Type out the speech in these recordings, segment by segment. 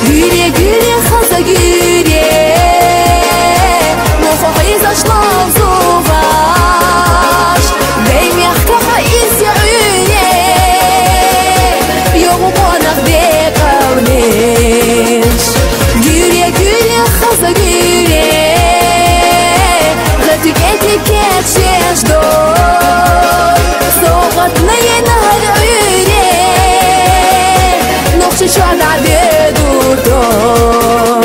Güle güle haza güle Nofaqi zaşlav zuvaş Beym yahkaha is'yune Yoğu qonaq beqavnish Güle güle haza güle Għatuk etli ketxex dor Soqatna yenahar ure Noqxi xad għabedu dor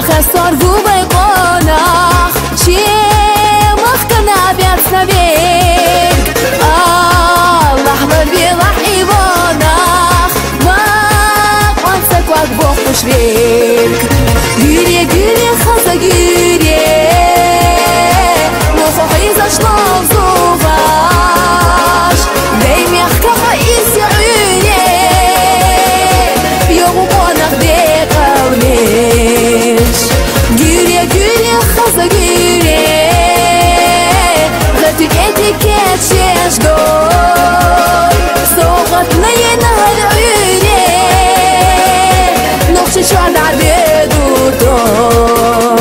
خسر و بقناخ شيمخ كنا بيرسبيك الله بالبيضح يبوناخ ما قنسك وقبوخ تشبيك جيري جيري خاصة جيري نوخوخي زشنوف زوفاش بيم يحكا خايس يعيني يوم قناخ بيقوني Güle güle haza güle Għatuk etli ketxex dor Soqatna yenahar ure Noqxi xad għabedu dor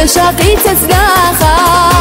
شقيت تزداخا